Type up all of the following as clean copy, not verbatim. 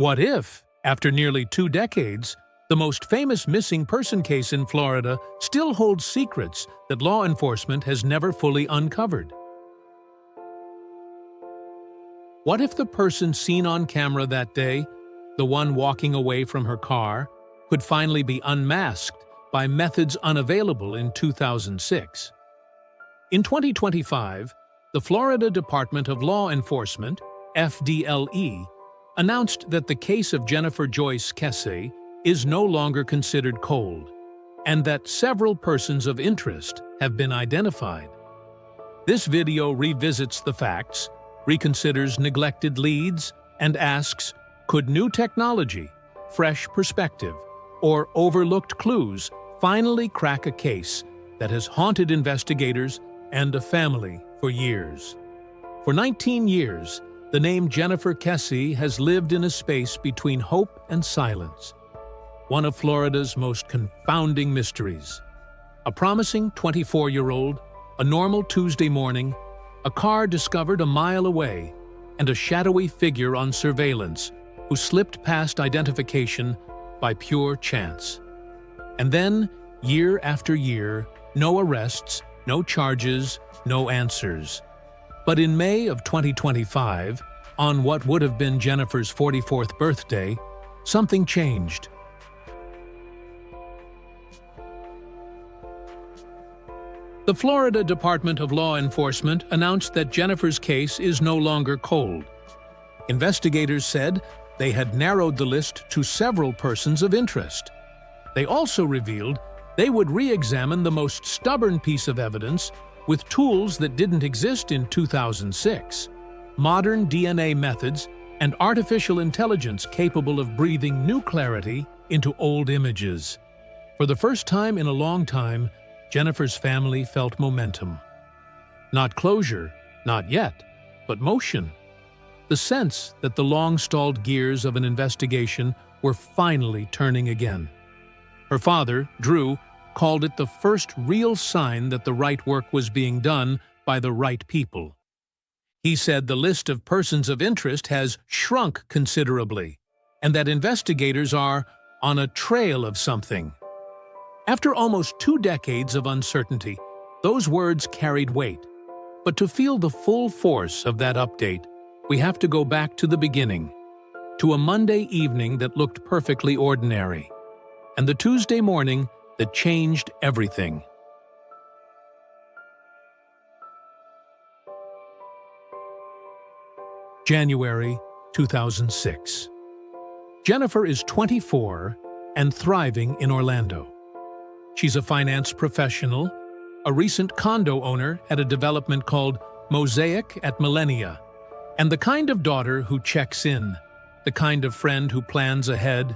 What if, after nearly 2 decades, the most famous missing person case in Florida still holds secrets that law enforcement has never fully uncovered? What if the person seen on camera that day, the one walking away from her car, could finally be unmasked by methods unavailable in 2006? In 2025, the Florida Department of Law Enforcement, FDLE, announced that the case of Jennifer Joyce Kesse is no longer considered cold, and that several persons of interest have been identified. This video revisits the facts, reconsiders neglected leads, and asks, could new technology, fresh perspective, or overlooked clues finally crack a case that has haunted investigators and a family for years? For 19 years, the name Jennifer Kesse has lived in a space between hope and silence. One of Florida's most confounding mysteries. A promising 24-year-old, a normal Tuesday morning, a car discovered a mile away, and a shadowy figure on surveillance who slipped past identification by pure chance. And then, year after year, no arrests, no charges, no answers. But in May of 2025, on what would have been Jennifer's 44th birthday, something changed. The Florida Department of Law Enforcement announced that Jennifer's case is no longer cold. Investigators said they had narrowed the list to several persons of interest. They also revealed they would re-examine the most stubborn piece of evidence with tools that didn't exist in 2006, modern DNA methods and artificial intelligence capable of breathing new clarity into old images. For the first time in a long time, Jennifer's family felt momentum. Not closure, not yet, but motion. The sense that the long-stalled gears of an investigation were finally turning again. Her father, Drew, called it the first real sign that the right work was being done by the right people. He said the list of persons of interest has shrunk considerably, and that investigators are on a trail of something. After almost 2 decades of uncertainty, those words carried weight. But to feel the full force of that update, we have to go back to the beginning, to a Monday evening that looked perfectly ordinary, and the Tuesday morning that changed everything. January 2006. Jennifer is 24 and thriving in Orlando. She's a finance professional, a recent condo owner at a development called Mosaic at Millennia, and the kind of daughter who checks in, the kind of friend who plans ahead,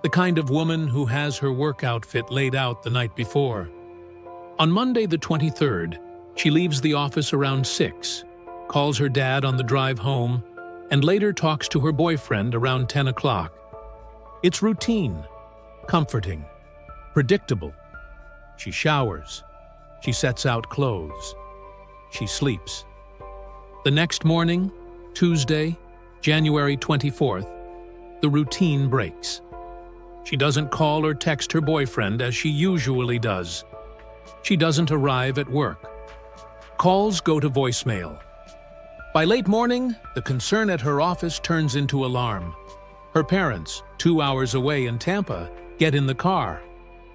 the kind of woman who has her work outfit laid out the night before. On Monday the 23rd, she leaves the office around 6, calls her dad on the drive home, and later talks to her boyfriend around 10 o'clock. It's routine, comforting, predictable. She showers. She sets out clothes. She sleeps. The next morning, Tuesday, January 24th, the routine breaks. She doesn't call or text her boyfriend as she usually does. She doesn't arrive at work. Calls go to voicemail. By late morning, the concern at her office turns into alarm. Her parents, 2 hours away in Tampa, get in the car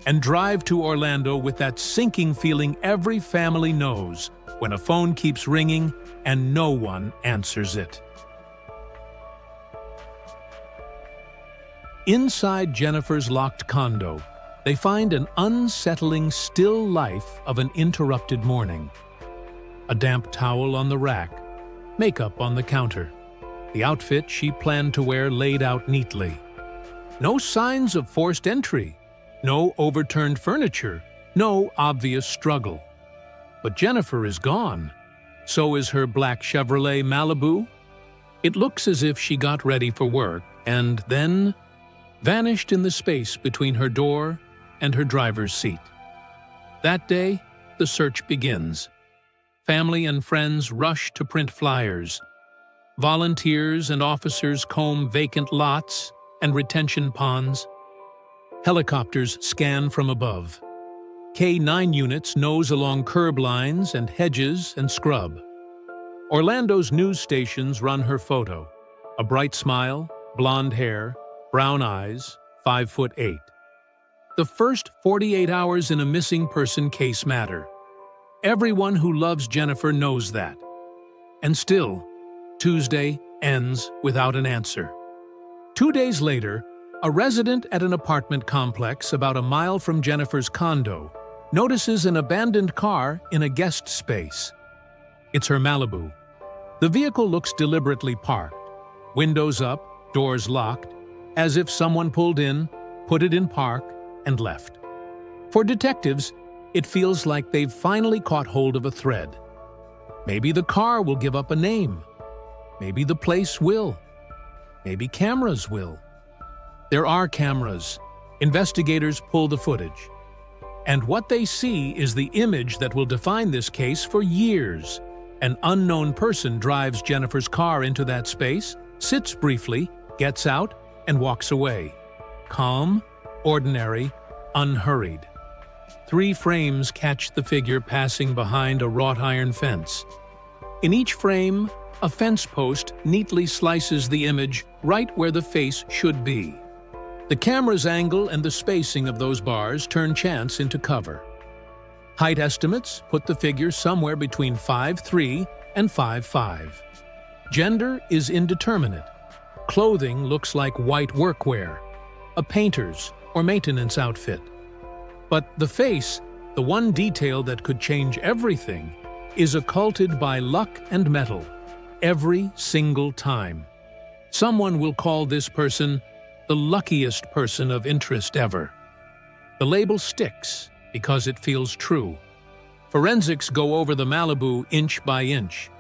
and drive to Orlando with that sinking feeling every family knows when a phone keeps ringing and no one answers it. Inside Jennifer's locked condo, they find an unsettling still life of an interrupted morning. A damp towel on the rack, makeup on the counter, the outfit she planned to wear laid out neatly. No signs of forced entry, no overturned furniture, no obvious struggle. But Jennifer is gone. So is her black Chevrolet Malibu. It looks as if she got ready for work and then vanished in the space between her door and her driver's seat. That day, the search begins. Family and friends rush to print flyers. Volunteers and officers comb vacant lots and retention ponds. Helicopters scan from above. K-9 units nose along curb lines and hedges and scrub. Orlando's news stations run her photo. A bright smile, blonde hair, brown eyes, 5'8". The first 48 hours in a missing person case matter. Everyone who loves Jennifer knows that. And still, Tuesday ends without an answer. 2 days later, a resident at an apartment complex about a mile from Jennifer's condo notices an abandoned car in a guest space. It's her Malibu. The vehicle looks deliberately parked, windows up, doors locked, as if someone pulled in, put it in park, and left. For detectives, it feels like they've finally caught hold of a thread. Maybe the car will give up a name. Maybe the place will. Maybe cameras will. There are cameras. Investigators pull the footage. And what they see is the image that will define this case for years. An unknown person drives Jennifer's car into that space, sits briefly, gets out, and walks away. Calm, ordinary, unhurried. 3 frames catch the figure passing behind a wrought iron fence. In each frame, a fence post neatly slices the image right where the face should be. The camera's angle and the spacing of those bars turn chance into cover. Height estimates put the figure somewhere between 5'3" and 5'5". Gender is indeterminate. Clothing looks like white workwear, a painter's or maintenance outfit. But the face, the one detail that could change everything, is occulted by luck and metal, every single time. Someone will call this person the luckiest person of interest ever. The label sticks because it feels true. Forensics go over the Malibu inch by inch.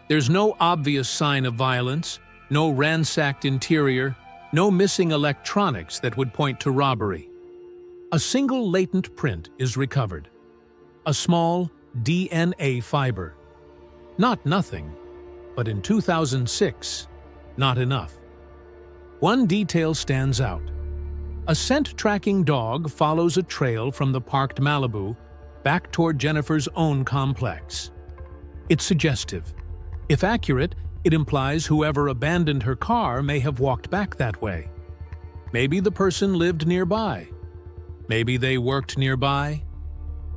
There's no obvious sign of violence, no ransacked interior, no missing electronics that would point to robbery. A single latent print is recovered. A small DNA fiber. Not nothing, but in 2006, not enough. One detail stands out. A scent-tracking dog follows a trail from the parked Malibu back toward Jennifer's own complex. It's suggestive. If accurate, it implies whoever abandoned her car may have walked back that way. Maybe the person lived nearby. Maybe they worked nearby.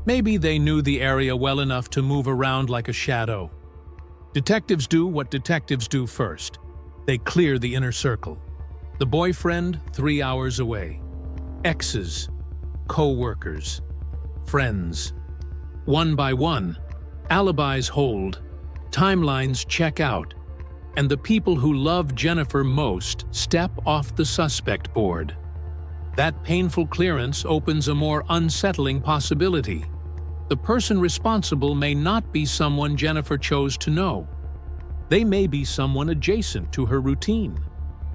Maybe they knew the area well enough to move around like a shadow. Detectives do what detectives do first. They clear the inner circle. The boyfriend 3 hours away. Exes, co-workers, friends. One by one, alibis hold, timelines check out, and the people who love Jennifer most step off the suspect board. That painful clearance opens a more unsettling possibility. The person responsible may not be someone Jennifer chose to know. They may be someone adjacent to her routine.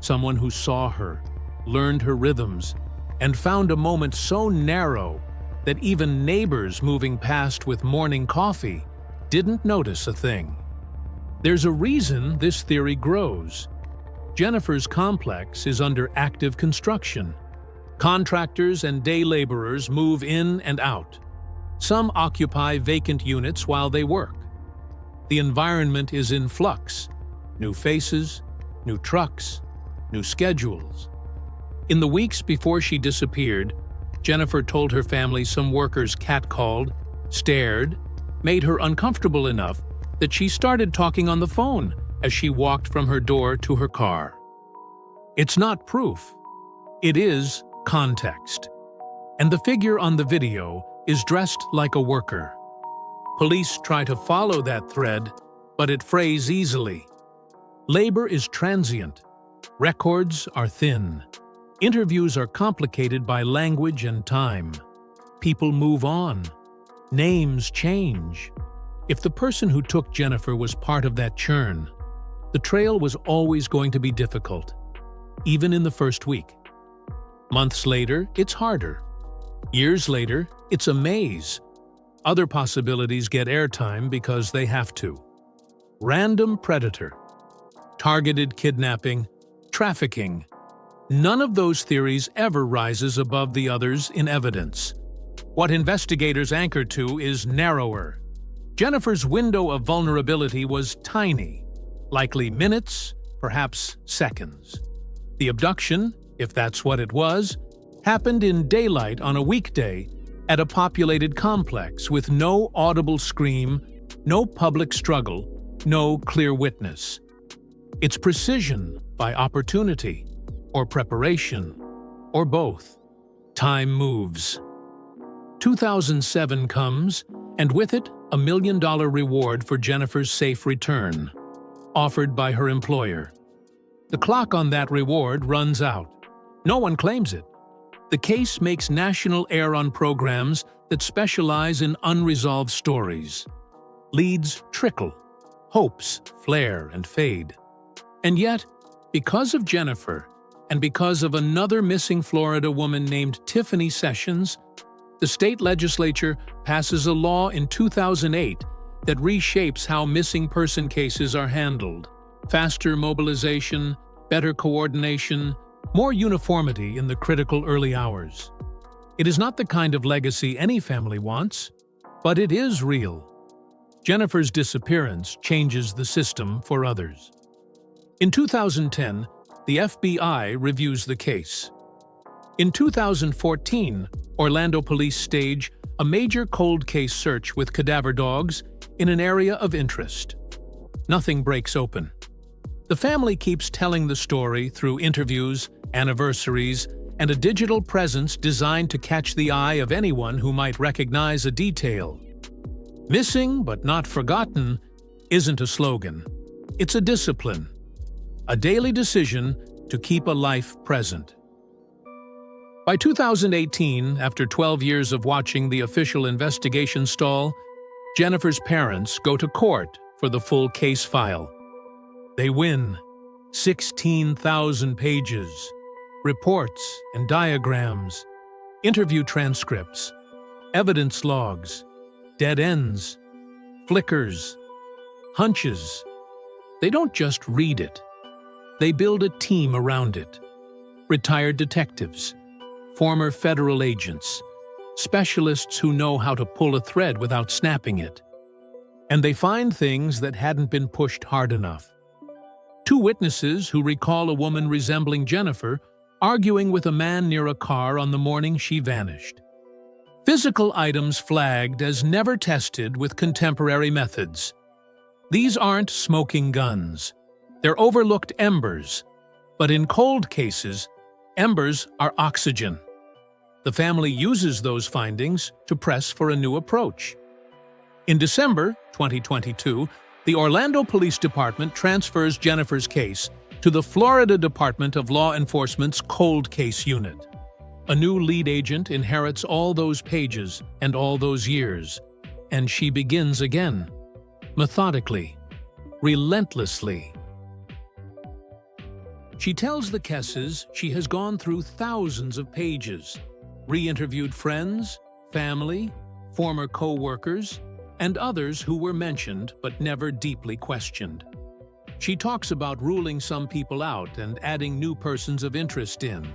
Someone who saw her, learned her rhythms, and found a moment so narrow that even neighbors moving past with morning coffee didn't notice a thing. There's a reason this theory grows. Jennifer's complex is under active construction. Contractors and day laborers move in and out. Some occupy vacant units while they work. The environment is in flux. New faces, new trucks, new schedules. In the weeks before she disappeared, Jennifer told her family some workers catcalled, stared, made her uncomfortable enough that she started talking on the phone as she walked from her door to her car. It's not proof. It is context. And the figure on the video is dressed like a worker. Police try to follow that thread, but it frays easily. Labor is transient. Records are thin. Interviews are complicated by language and time. People move on. Names change. If the person who took Jennifer was part of that churn, the trail was always going to be difficult, even in the first week. Months later, it's harder. Years later, it's a maze. Other possibilities get airtime because they have to. Random predator. targeted kidnapping, trafficking. None of those theories ever rises above the others in evidence. What investigators anchor to is narrower. Jennifer's window of vulnerability was tiny, likely minutes, perhaps seconds. The abduction, if that's what it was, happened in daylight on a weekday at a populated complex with no audible scream, no public struggle, no clear witness. It's precision by opportunity, or preparation, or both. Time moves. 2007 comes, and with it, a $1 million reward for Jennifer's safe return, offered by her employer. The clock on that reward runs out. No one claims it. The case makes national air on programs that specialize in unresolved stories. Leads trickle, hopes flare and fade. And yet, because of Jennifer, and because of another missing Florida woman named Tiffany Sessions, the state legislature passes a law in 2008 that reshapes how missing person cases are handled. Faster mobilization, better coordination, more uniformity in the critical early hours. It is not the kind of legacy any family wants, but it is real. Jennifer's disappearance changes the system for others. In 2010, the FBI reviews the case. In 2014, Orlando police stage a major cold case search with cadaver dogs in an area of interest. Nothing breaks open. The family keeps telling the story through interviews, anniversaries, and a digital presence designed to catch the eye of anyone who might recognize a detail. Missing but not forgotten isn't a slogan. It's a discipline. A daily decision to keep a life present. By 2018, after 12 years of watching the official investigation stall, Jennifer's parents go to court for the full case file. They win. 16,000 pages, reports and diagrams, interview transcripts, evidence logs, dead ends, flickers, hunches. They don't just read it. They build a team around it. Retired detectives, former federal agents, specialists who know how to pull a thread without snapping it. And they find things that hadn't been pushed hard enough. 2 witnesses who recall a woman resembling Jennifer arguing with a man near a car on the morning she vanished. Physical items flagged as never tested with contemporary methods. These aren't smoking guns. They're overlooked embers. But in cold cases, embers are oxygen. The family uses those findings to press for a new approach. In December 2022, the Orlando Police Department transfers Jennifer's case to the Florida Department of Law Enforcement's Cold Case Unit. A new lead agent inherits all those pages and all those years, and she begins again, methodically, relentlessly. She tells the Kesses she has gone through thousands of pages, re-interviewed friends, family, former co-workers, and others who were mentioned but never deeply questioned. She talks about ruling some people out and adding new persons of interest in.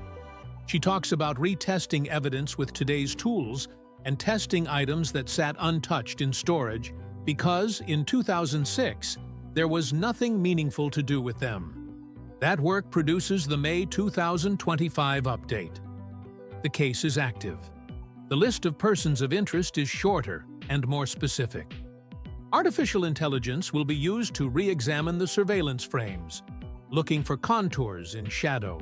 She talks about retesting evidence with today's tools and testing items that sat untouched in storage because, in 2006, there was nothing meaningful to do with them. That work produces the May 2025 update. The case is active. The list of persons of interest is shorter and more specific. Artificial intelligence will be used to re-examine the surveillance frames, looking for contours in shadow,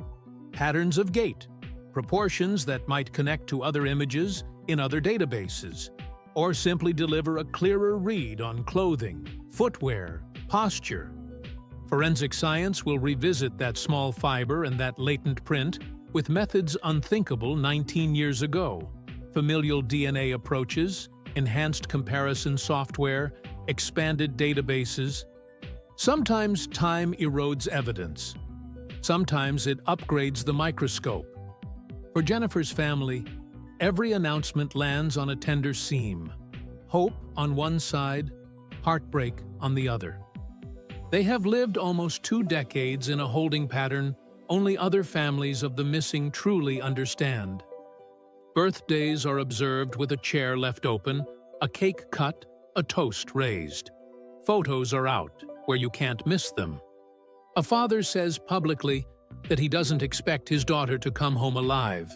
patterns of gait, proportions that might connect to other images in other databases, or simply deliver a clearer read on clothing, footwear, posture. Forensic science will revisit that small fiber and that latent print with methods unthinkable 19 years ago. Familial DNA approaches, enhanced comparison software, expanded databases. Sometimes time erodes evidence. Sometimes it upgrades the microscope. For Jennifer's family, every announcement lands on a tender seam. Hope on one side, heartbreak on the other. They have lived almost 2 decades in a holding pattern only other families of the missing truly understand. Birthdays are observed with a chair left open, a cake cut, a toast raised. Photos are out, where you can't miss them. A father says publicly that he doesn't expect his daughter to come home alive,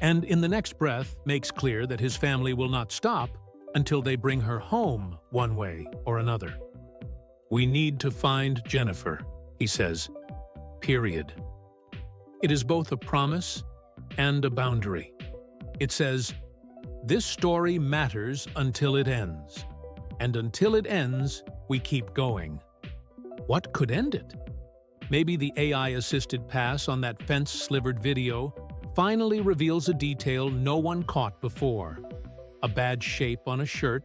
and in the next breath makes clear that his family will not stop until they bring her home one way or another. "We need to find Jennifer," he says. Period. It is both a promise and a boundary. It says, "This story matters until it ends. And until it ends, we keep going." What could end it? Maybe the AI-assisted pass on that fence-slivered video finally reveals a detail no one caught before. A bad shape on a shirt,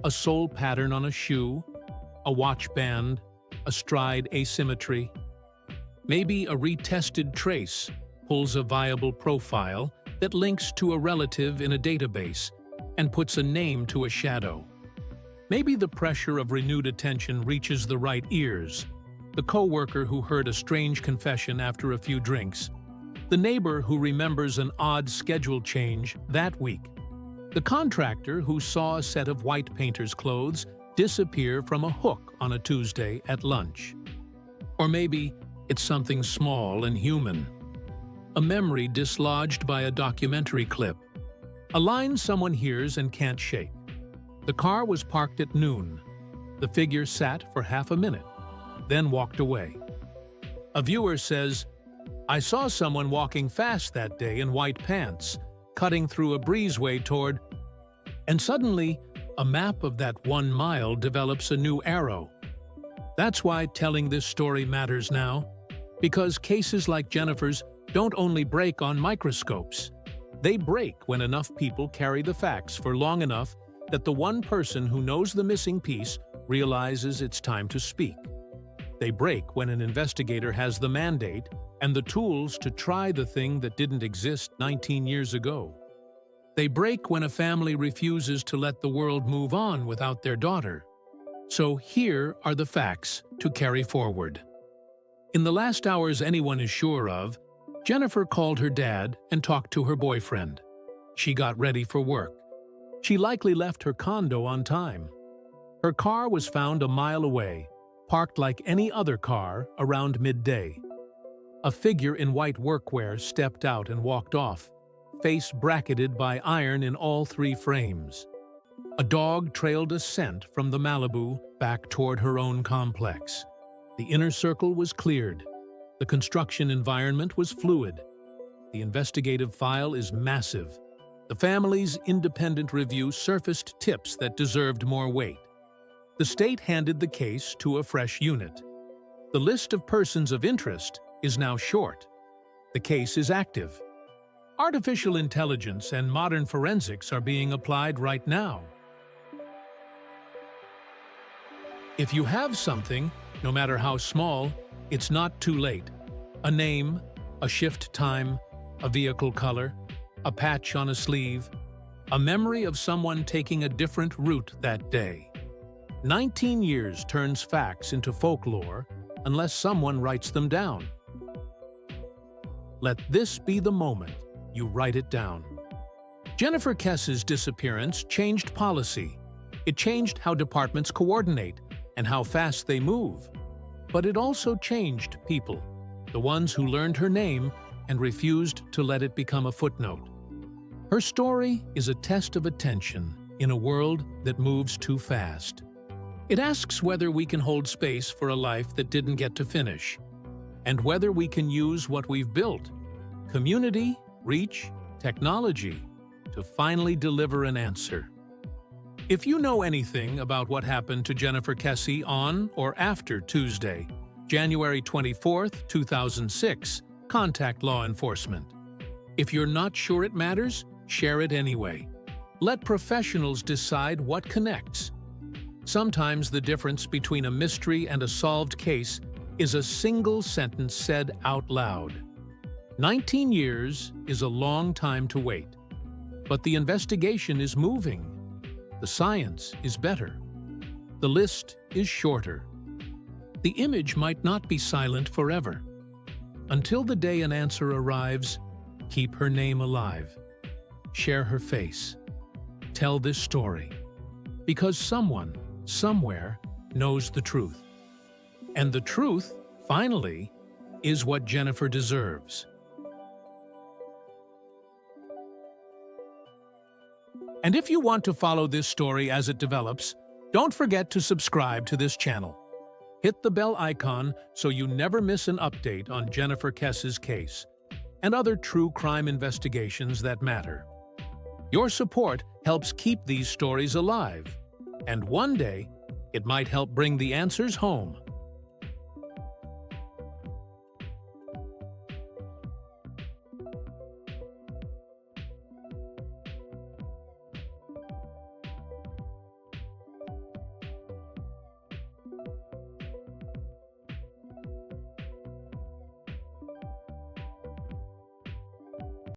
a sole pattern on a shoe, a watch band, a stride asymmetry. Maybe a retested trace pulls a viable profile that links to a relative in a database and puts a name to a shadow. Maybe the pressure of renewed attention reaches the right ears. The coworker who heard a strange confession after a few drinks. The neighbor who remembers an odd schedule change that week. The contractor who saw a set of white painter's clothes disappear from a hook on a Tuesday at lunch. Or maybe it's something small and human. A memory dislodged by a documentary clip. A line someone hears and can't shake. The car was parked at noon. The figure sat for half a minute, then walked away. A viewer says, "I saw someone walking fast that day in white pants, cutting through a breezeway toward..." And suddenly, a map of that 1 mile develops a new arrow. That's why telling this story matters now, because cases like Jennifer's don't only break on microscopes. They break when enough people carry the facts for long enough that the one person who knows the missing piece realizes it's time to speak. They break when an investigator has the mandate and the tools to try the thing that didn't exist 19 years ago. They break when a family refuses to let the world move on without their daughter. So here are the facts to carry forward. In the last hours anyone is sure of, Jennifer called her dad and talked to her boyfriend. She got ready for work. She likely left her condo on time. Her car was found a mile away, parked like any other car around midday. A figure in white workwear stepped out and walked off, face bracketed by iron in all 3 frames. A dog trailed a scent from the Malibu back toward her own complex. The inner circle was cleared. The construction environment was fluid. The investigative file is massive. The family's independent review surfaced tips that deserved more weight. The state handed the case to a fresh unit. The list of persons of interest is now short. The case is active. Artificial intelligence and modern forensics are being applied right now. If you have something, no matter how small, it's not too late. A name, a shift time, a vehicle color, a patch on a sleeve, a memory of someone taking a different route that day. 19 years turns facts into folklore unless someone writes them down. Let this be the moment you write it down. Jennifer Kesse's disappearance changed policy. It changed how departments coordinate and how fast they move. But it also changed people, the ones who learned her name and refused to let it become a footnote. Her story is a test of attention in a world that moves too fast. It asks whether we can hold space for a life that didn't get to finish, and whether we can use what we've built, community, reach, technology, to finally deliver an answer. If you know anything about what happened to Jennifer Kesse on or after Tuesday, January 24, 2006, contact law enforcement. If you're not sure it matters, share it anyway. Let professionals decide what connects. Sometimes the difference between a mystery and a solved case is a single sentence said out loud. 19 years is a long time to wait, but the investigation is moving. The science is better. The list is shorter. the image might not be silent forever. Until the day an answer arrives, keep her name alive. Share her face. Tell this story. Because someone, somewhere, knows the truth. And the truth, finally, is what Jennifer deserves. And if you want to follow this story as it develops, don't forget to subscribe to this channel. Hit the bell icon so you never miss an update on Jennifer Kesse's case and other true crime investigations that matter. Your support helps keep these stories alive, and one day, it might help bring the answers home.